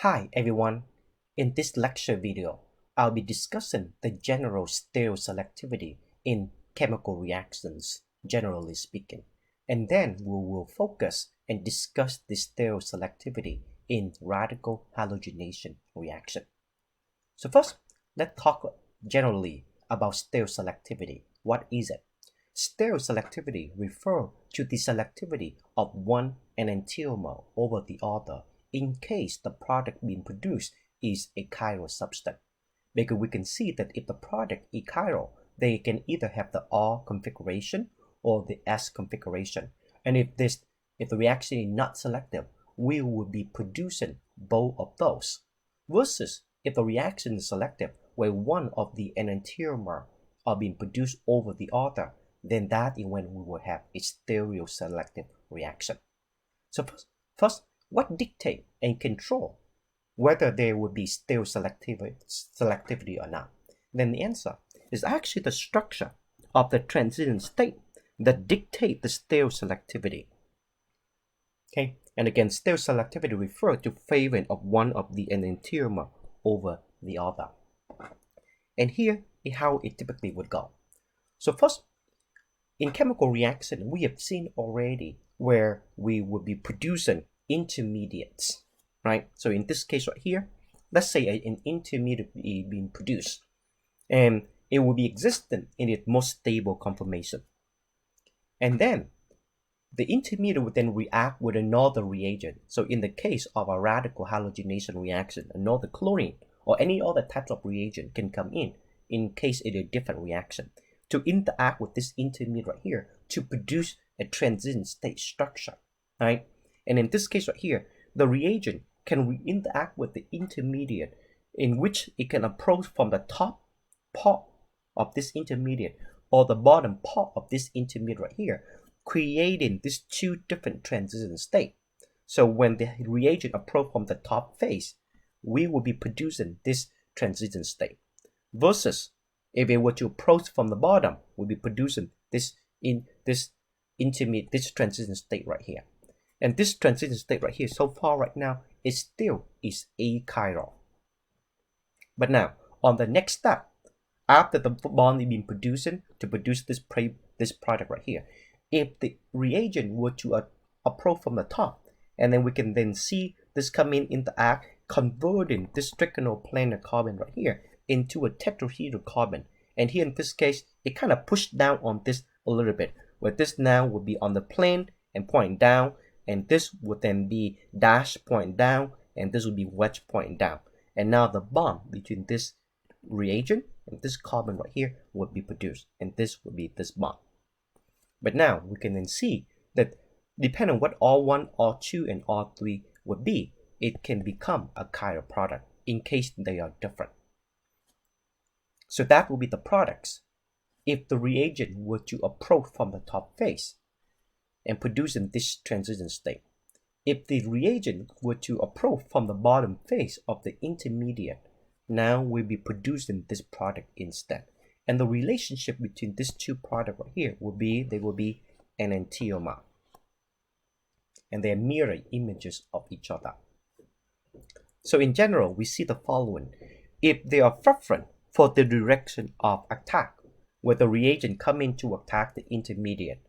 Hi everyone, in this lecture video, I'll be discussing the general stereoselectivity in chemical reactions, generally speaking, and then we will focus and discuss the stereoselectivity in radical halogenation reaction. So first, let's talk generally about stereoselectivity. What is it? Stereoselectivity refers to the selectivity of one enantiomer over the other in case the product being produced is a chiral substance. Because we can see that if the product is chiral, they can either have the R configuration or the S configuration. And if the reaction is not selective, we will be producing both of those. Versus if the reaction is selective, where one of the enantiomer are being produced over the other, then that is when we will have a stereoselective reaction. So first, what dictate and control whether there will be stereoselectivity or not? Then the answer is actually the structure of the transition state that dictate the stereoselectivity. Okay, and again, stereoselectivity refers to favoring of one of the enantiomer over the other. And here is how it typically would go. So first, in chemical reaction, we have seen already where we would be producing intermediates, right? So in this case right here, let's say an intermediate is being produced, and it will be existent in its most stable conformation. And then the intermediate would then react with another reagent. So in the case of a radical halogenation reaction, another chlorine or any other type of reagent can come in case it is a different reaction, to interact with this intermediate right here to produce a transition state structure, right? And in this case right here, the reagent can interact with the intermediate in which it can approach from the top part of this intermediate or the bottom part of this intermediate right here, creating these two different transition states. So when the reagent approach from the top face, we will be producing this transition state. Versus if it were to approach from the bottom, we'll be producing this transition state right here. And this transition state right here, so far right now, it still is achiral. But now, on the next step, after the bond is being producing to produce this product right here, if the reagent were to approach from the top, and then we can then see this come in the act, converting this trigonoplanar carbon right here into a tetrahedral carbon. And here in this case, it kind of pushed down on this a little bit, where this now would be on the plane and point down, and this would then be dash point down, and this would be wedge point down. And now the bond between this reagent and this carbon right here would be produced, and this would be this bond. But now we can then see that depending on what R1, R2, and R3 would be, it can become a chiral product in case they are different. So that will be the products if the reagent were to approach from the top face and producing this transition state. If the reagent were to approach from the bottom face of the intermediate, now we'll be producing this product instead. And the relationship between these two products right here will be, they will be enantiomer. And they are mirror images of each other. So in general, we see the following. If they are different for the direction of attack, where the reagent come in to attack the intermediate.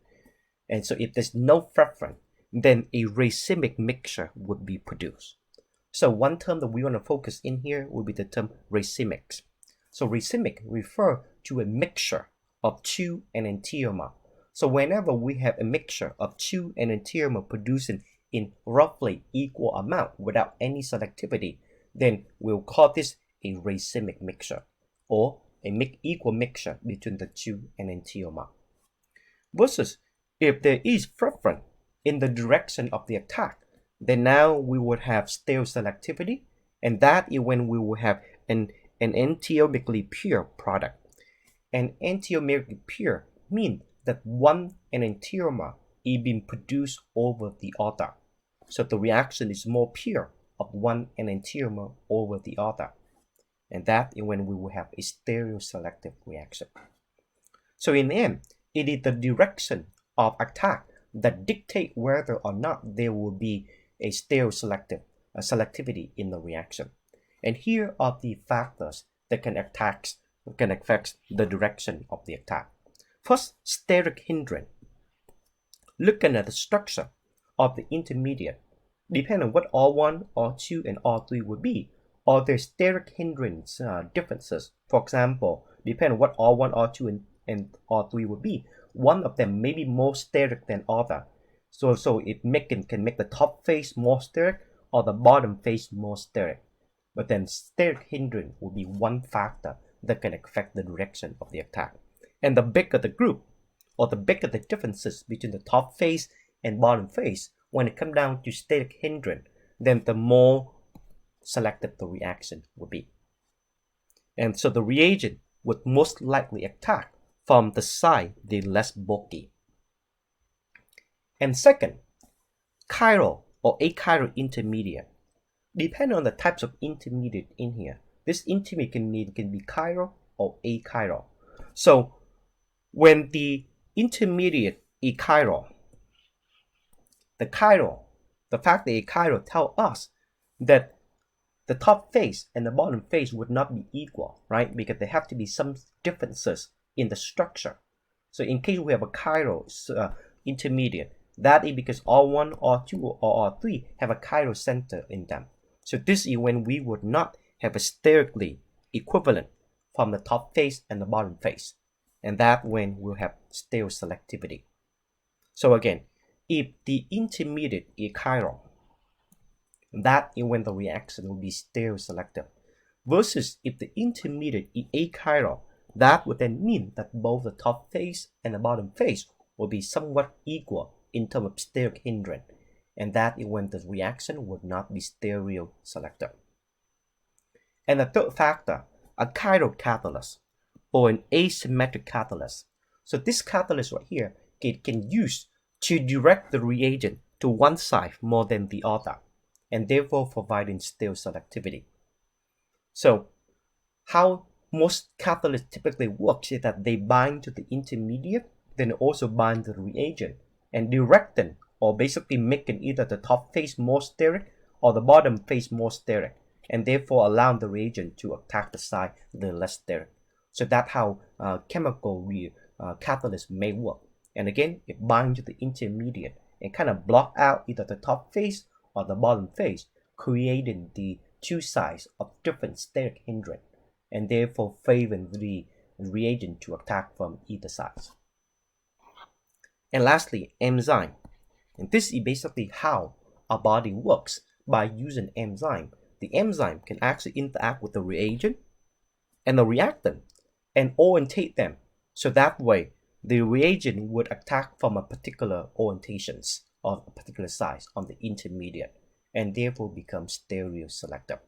And so if there's no preference, then a racemic mixture would be produced. So one term that we want to focus in here will be the term racemics. So racemic refer to a mixture of two enantiomer. So whenever we have a mixture of two enantiomer producing in roughly equal amount without any selectivity, then we'll call this a racemic mixture, or a equal mixture between the two enantiomer. Versus if there is preference in the direction of the attack, then now we would have stereoselectivity, and that is when we will have an enantiomically pure product. And enantiomically pure means that one enantiomer is being produced over the other. So the reaction is more pure of one enantiomer over the other. And that is when we will have a stereoselective reaction. So in the end, it is the direction of attack that dictate whether or not there will be a stereoselective selectivity in the reaction. And here are the factors that can affect the direction of the attack. First, steric hindrance. Looking at the structure of the intermediate, depending on what R1, R2, and R3 would be, or their steric hindrance differences. For example, depending on what R1, R2, and R3 would be, one of them may be more steric than other. So it can make the top face more steric or the bottom face more steric. But then steric hindrance will be one factor that can affect the direction of the attack. And the bigger the group, or the bigger the differences between the top face and bottom face, when it comes down to steric hindrance, then the more selective the reaction would be. And so the reagent would most likely attack from the side the less bulky. And second, chiral or achiral intermediate. Depending on the types of intermediate in here, this intermediate can be chiral or achiral. So when the intermediate achiral, the fact that achiral tell us that the top face and the bottom face would not be equal, right? Because there have to be some differences in the structure. So in case we have a chiral intermediate, that is because R1, R2, or R3 have a chiral center in them. So this is when we would not have a sterically equivalent from the top face and the bottom face. And that when we'll have stereoselectivity. So again, if the intermediate is chiral, that is when the reaction will be stereoselective. Versus if the intermediate is achiral, that would then mean that both the top face and the bottom face will be somewhat equal in terms of steric hindrance. And that is when the reaction would not be stereoselective. And the third factor, a chiral catalyst or an asymmetric catalyst. So this catalyst right here can use to direct the reagent to one side more than the other, and therefore providing stereoselectivity. So how most catalysts typically work is that they bind to the intermediate, then also bind to the reagent, and direct them, or basically making either the top face more steric or the bottom face more steric, and therefore allowing the reagent to attack the side that is less steric. So that's how chemical catalysts may work. And again, it binds to the intermediate and kind of block out either the top face or the bottom face, creating the two sides of different steric hindrance, and therefore favoring the reagent to attack from either side. And lastly, enzyme. And this is basically how our body works by using enzyme. The enzyme can actually interact with the reagent and the reactant and orientate them. So that way, the reagent would attack from a particular orientations or a particular size on the intermediate, and therefore become stereoselective.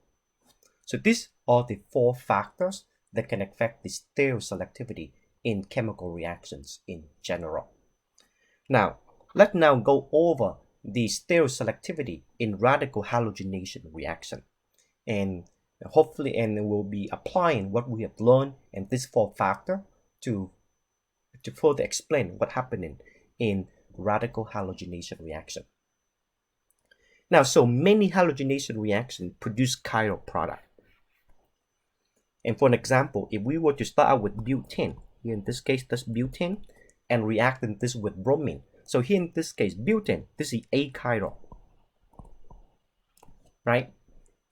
So these are the four factors that can affect the stereoselectivity in chemical reactions in general. Now, let's now go over the stereoselectivity in radical halogenation reaction. And hopefully, we'll be applying what we have learned in this four factor to further explain what happening in radical halogenation reaction. Now, so many halogenation reactions produce chiral product. And for an example, if we were to start out with butane, here in this case, that's butane, and reacting this with bromine. So here in this case, butane, this is achiral, right?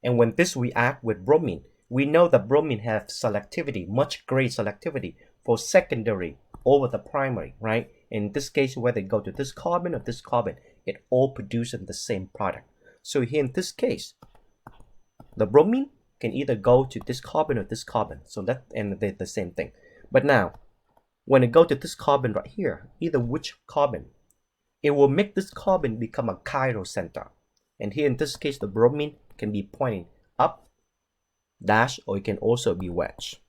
And when this react with bromine, we know that bromine has selectivity, much greater selectivity for secondary over the primary, right? In this case, whether they go to this carbon or this carbon, it all produces the same product. So here in this case, the bromine can either go to this carbon or this carbon. So that, and they're the same thing. But now, when it go to this carbon right here, either which carbon, it will make this carbon become a chiral center. And here in this case, the bromine can be pointing up, dash, or it can also be wedge.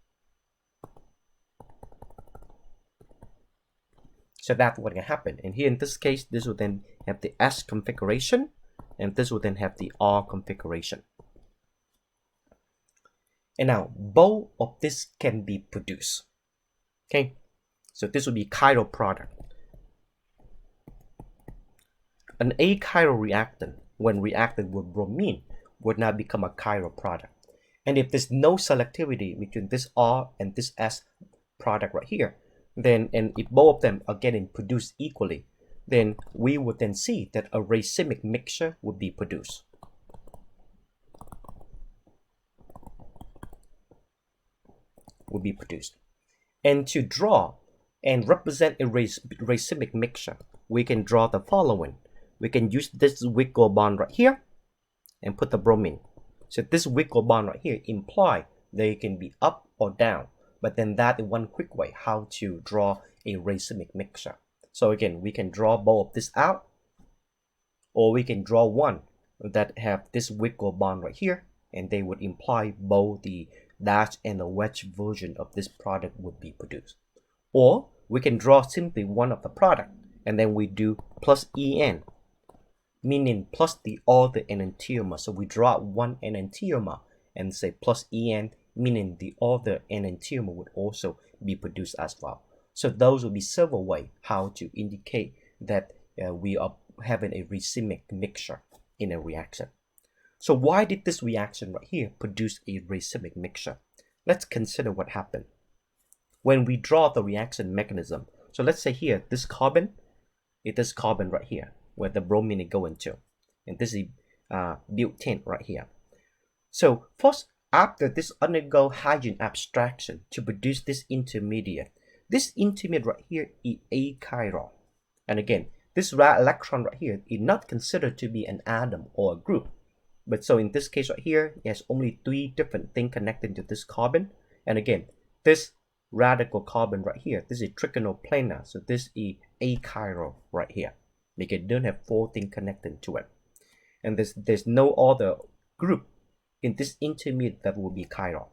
So that's what can happen. And here in this case, this will then have the S configuration, and this will then have the R configuration. And now, both of this can be produced. Okay, so this will be chiral product. An achiral reactant, when reacted with bromine, would now become a chiral product. And if there's no selectivity between this R and this S product right here, then, and if both of them are getting produced equally, then we would then see that a racemic mixture would be produced. And to draw and represent a racemic mixture, we can draw the following. We can use this wiggle bond right here and put the bromine. So this wiggle bond right here implies they can be up or down, but then that is one quick way how to draw a racemic mixture. So again, we can draw both of this out, or we can draw one that have this wiggle bond right here, and they would imply both the dash and the wedge version of this product would be produced. Or we can draw simply one of the product, and then we do plus En, meaning plus the other enantiomer. So we draw one enantiomer and say plus En, meaning the other enantiomer would also be produced as well. So those will be several ways how to indicate that we are having a racemic mixture in a reaction. So why did this reaction right here produce a racemic mixture? Let's consider what happened when we draw the reaction mechanism. So let's say here, this carbon, it is carbon right here, where the bromine is going to. And this is butane right here. So first, after this undergo hydrogen abstraction to produce this intermediate right here is achiral. And again, this electron right here is not considered to be an atom or a group. But so in this case right here, it has only 3 different things connected to this carbon. And again, this radical carbon right here, this is trigonoplanar. So this is achiral right here, because it don't have 4 things connected to it. And there's no other group in this intermediate that will be chiral.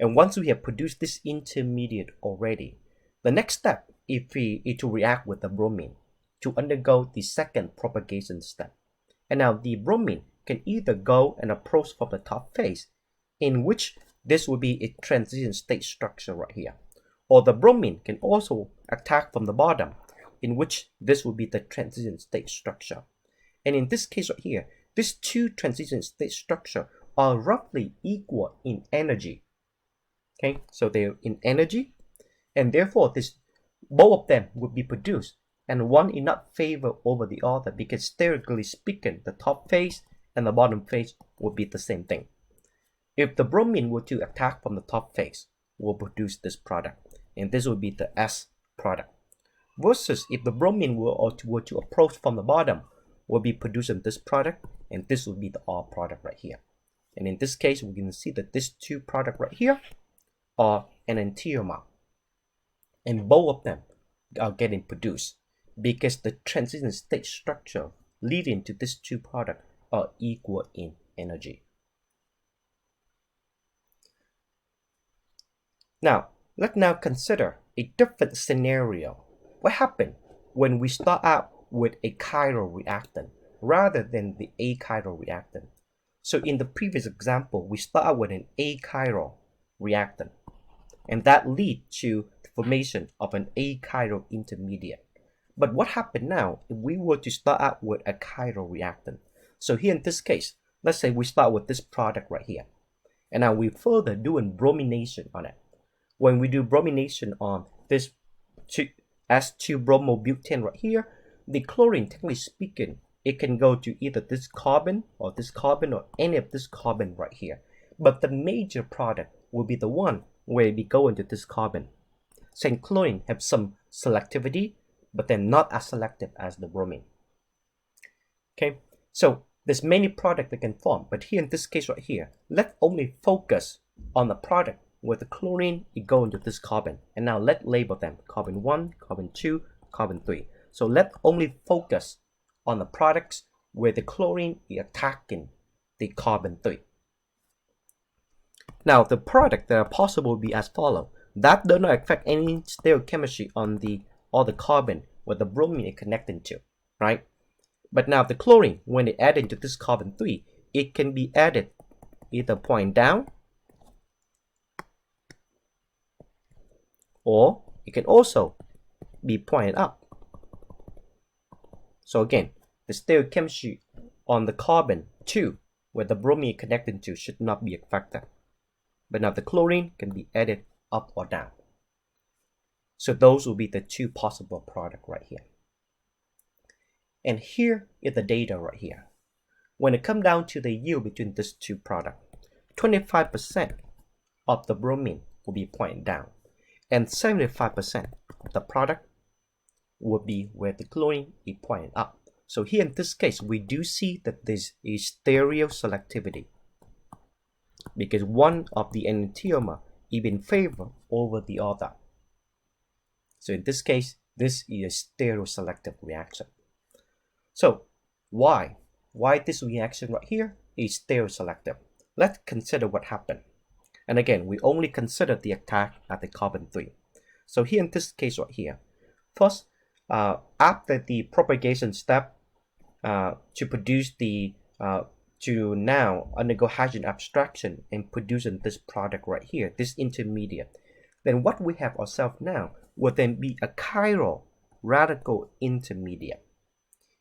And once we have produced this intermediate already, the next step is to react with the bromine to undergo the second propagation step. And now the bromine can either go and approach from the top phase, in which this will be a transition state structure right here, or the bromine can also attack from the bottom, in which this will be the transition state structure. And in this case right here, these 2 transition state structure are roughly equal in energy. Okay, so they're in energy, and therefore both of them would be produced, and one is not favored over the other, because sterically speaking, the top phase and the bottom phase would be the same thing. If the bromine were to attack from the top phase, will produce this product, and this would be the S product. Versus if the bromine were to approach from the bottom, will be producing this product, and this would be the R product right here. And in this case, we can see that these 2 products right here are enantiomer, and both of them are getting produced because the transition state structure leading to these 2 products are equal in energy. Now, let's now consider a different scenario. What happens when we start out with a chiral reactant rather than the achiral reactant? So in the previous example, we start out with an achiral reactant, and that leads to the formation of an achiral intermediate. But what happened now if we were to start out with a chiral reactant? So here in this case, let's say we start with this product right here, and now we further doing bromination on it. When we do bromination on this S2-bromobutane right here, the chlorine, technically speaking, it can go to either this carbon or any of this carbon right here. But the major product will be the one where it be going to this carbon. Saying chlorine have some selectivity, but they're not as selective as the bromine. Okay, so there's many products that can form, but here in this case right here, let's only focus on the product where the chlorine is going to this carbon. And now let's label them carbon 1, carbon 2, carbon 3. So let's only focus on the products where the chlorine is attacking the carbon 3. Now the product that are possible will be as follows. That does not affect any stereochemistry on the carbon where the bromine is connected to, right? But now the chlorine, when it added into this carbon 3, it can be added either point down, or it can also be pointed up. So again, the stereochemistry on the carbon 2 where the bromine connected to should not be affected. But now the chlorine can be added up or down. So those will be the two possible products right here. And here is the data right here. When it comes down to the yield between these two products, 25% of the bromine will be pointing down, and 75% of the product will be where the chlorine is pointing up. So here in this case, we do see that this is stereoselectivity, because one of the enantiomer is in favor over the other. So in this case, this is a stereoselective reaction. So why this reaction right here is stereoselective? Let's consider what happened. And again, we only consider the attack at the carbon-3. So here in this case right here, first, after the propagation step to produce the to now undergo hydrogen abstraction and producing this product right here, this intermediate, then what we have ourselves now will then be a chiral radical intermediate.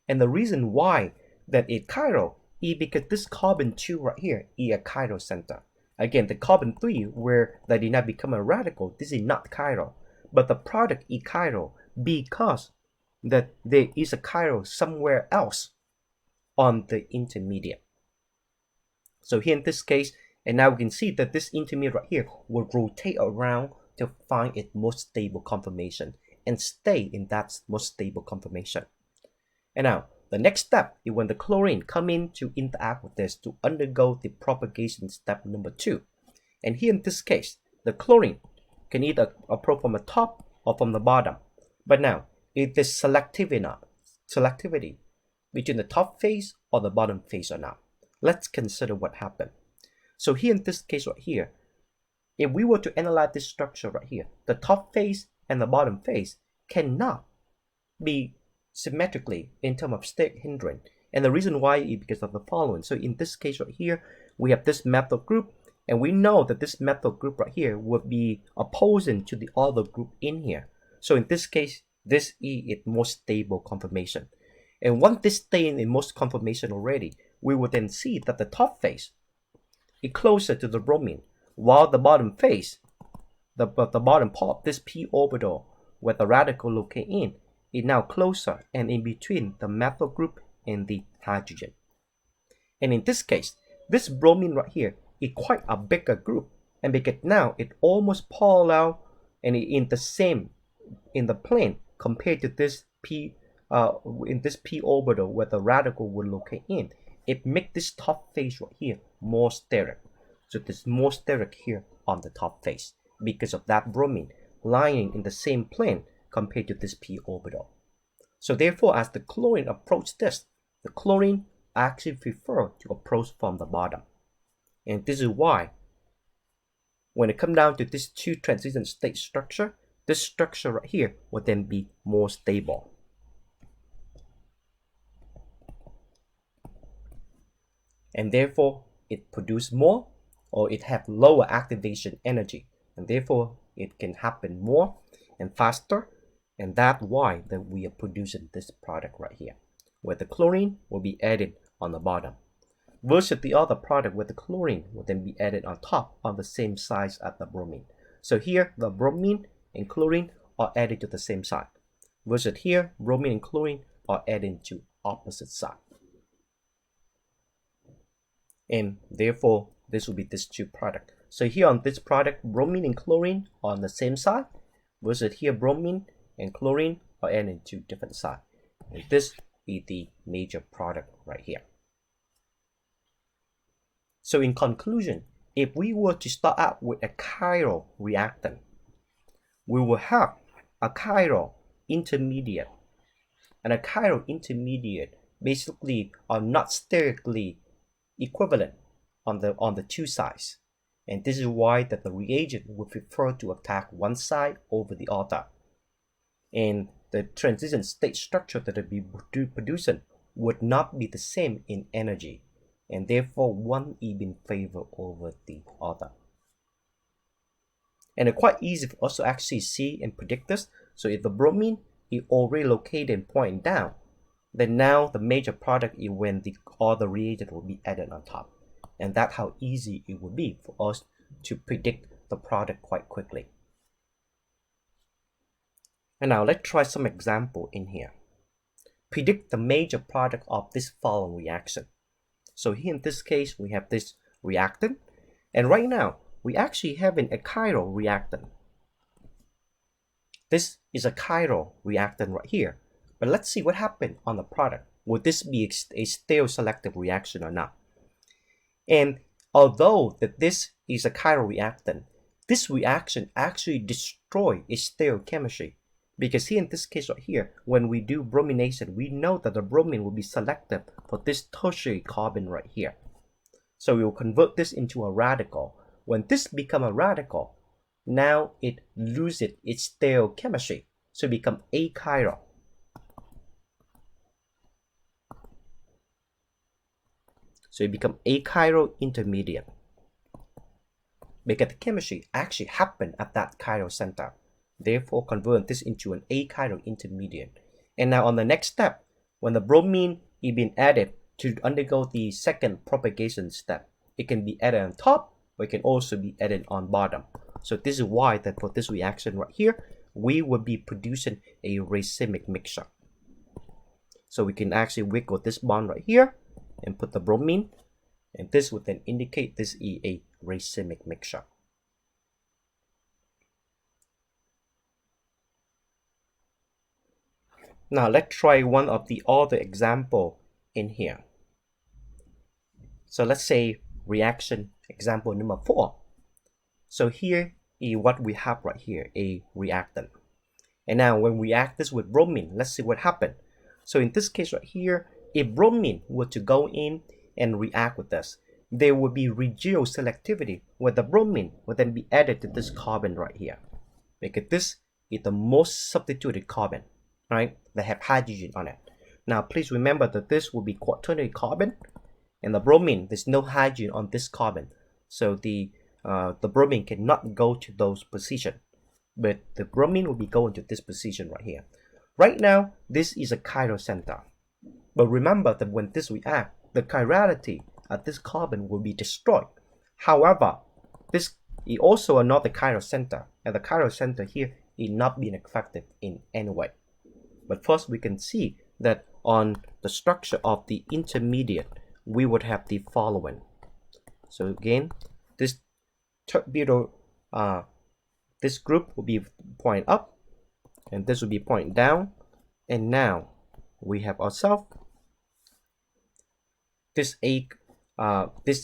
And the reason why that it's chiral is because this carbon-2 right here is a chiral center. Again, the carbon-3 where that did not become a radical, this is not chiral, but the product is chiral because that there is a chiral somewhere else on the intermediate. So here in this case, and now we can see that this intermediate right here will rotate around to find its most stable conformation and stay in that most stable conformation. And now the next step is when the chlorine come in to interact with this to undergo the propagation step number 2. And here in this case, the chlorine can either approach from the top or from the bottom. But now, is this selectivity between the top phase or the bottom phase or not? Let's consider what happened. So here in this case right here, if we were to analyze this structure right here, the top phase and the bottom phase cannot be symmetrically in terms of state hindrance. And the reason why is because of the following. So in this case right here, we have this methyl group, and we know that this methyl group right here would be opposing to the other group in here. So in this case, this is its most stable conformation. And once this stays in most conformation already, we will then see that the top phase is closer to the bromine, while the bottom phase, the bottom part, this p orbital where the radical locate in, is now closer and in between the methyl group and the hydrogen. And in this case, this bromine right here is quite a bigger group, and because now it almost parallel and it in the same in the plane compared to this p in this p orbital where the radical will locate in, it makes this top phase right here more steric. So there's more steric here on the top phase because of that bromine lying in the same plane compared to this p orbital. So therefore, as the chlorine approaches this, the chlorine actually prefer to approach from the bottom. And this is why when it comes down to this two transition state structure, this structure right here will then be more stable. And therefore, it produces more, or it have lower activation energy, and therefore it can happen more and faster, and that's why that we are producing this product right here, where the chlorine will be added on the bottom, versus the other product where the chlorine will then be added on top on the same size as the bromine. So here the bromine and chlorine are added to the same side, versus here bromine and chlorine are added to opposite side. And therefore this will be this two product. So here on this product, bromine and chlorine are on the same side, versus here bromine and chlorine are added to different side. And this is the major product right here. So in conclusion, if we were to start out with a chiral reactant, we will have a chiral intermediate, and a chiral intermediate basically are not sterically equivalent on the two sides, and this is why that the reagent would prefer to attack one side over the other, and the transition state structure that it be producing would not be the same in energy, and therefore one is in favor over the other. And it's quite easy for us to actually see and predict this. So if the bromine is already located and pointing down, then now the major product is when the other reagent will be added on top. And that's how easy it would be for us to predict the product quite quickly. And now let's try some example in here. Predict the major product of this following reaction. So here in this case, we have this reactant. And right now, we actually have a chiral reactant. This is a chiral reactant right here. But let's see what happened on the product. Would this be a stereoselective reaction or not? And although that this is a chiral reactant, this reaction actually destroys its stereochemistry. Because here in this case right here, when we do bromination, we know that the bromine will be selective for this tertiary carbon right here. So we will convert this into a radical. When this becomes a radical, now it loses its stereochemistry. So it becomes achiral. So it becomes achiral intermediate. Because the chemistry actually happened at that chiral center. Therefore, convert this into an achiral intermediate. And now on the next step, when the bromine is being added to undergo the second propagation step, it can be added on top, or it can also be added on bottom. So this is why that for this reaction right here, we will be producing a racemic mixture. So we can actually wiggle this bond right here and put the bromine, and this would then indicate this is a racemic mixture. Now let's try one of the other example in here. So let's say reaction example number 4. So here is what we have right here, a reactant. And now when we react this with bromine, let's see what happened. So in this case right here, if bromine were to go in and react with this, there would be residual selectivity where the bromine would then be added to this carbon right here. Because this is the most substituted carbon, right, that have hydrogen on it. Now please remember that this will be quaternary carbon, and the bromine, there's no hydrogen on this carbon. So the bromine cannot go to those positions. But the bromine will be going to this position right here. Right now, this is a chiral center. But remember that when this reacts, the chirality at this carbon will be destroyed. However, this is also another chiral center, and the chiral center here is not being affected in any way. But first, we can see that on the structure of the intermediate, we would have the following. So again, this terbutyl, this group will be pointing up, and this will be pointing down. And now we have ourselves this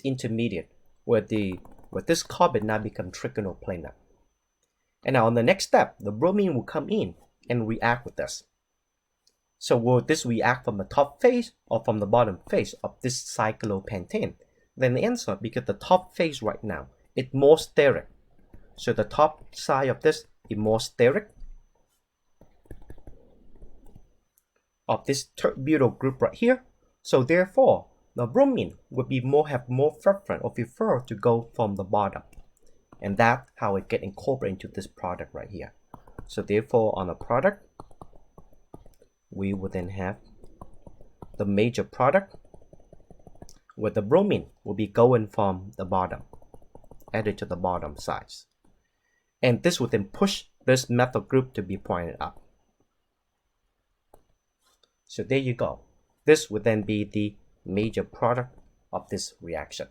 intermediate where this carbon now becomes trigonoplanar. And now on the next step, the bromine will come in and react with this. So will this react from the top face or from the bottom face of this cyclopentane? Then the answer, because the top face right now is more steric. So the top side of this is more steric of this terbutyl group right here. So therefore, the bromine would be have more preference or prefer to go from the bottom. And that's how it gets incorporated into this product right here. So therefore, on the product, we would then have the major product where the bromine will be going from the bottom, added to the bottom sides. And this would then push this methyl group to be pointed up. So there you go. This would then be the major product of this reaction.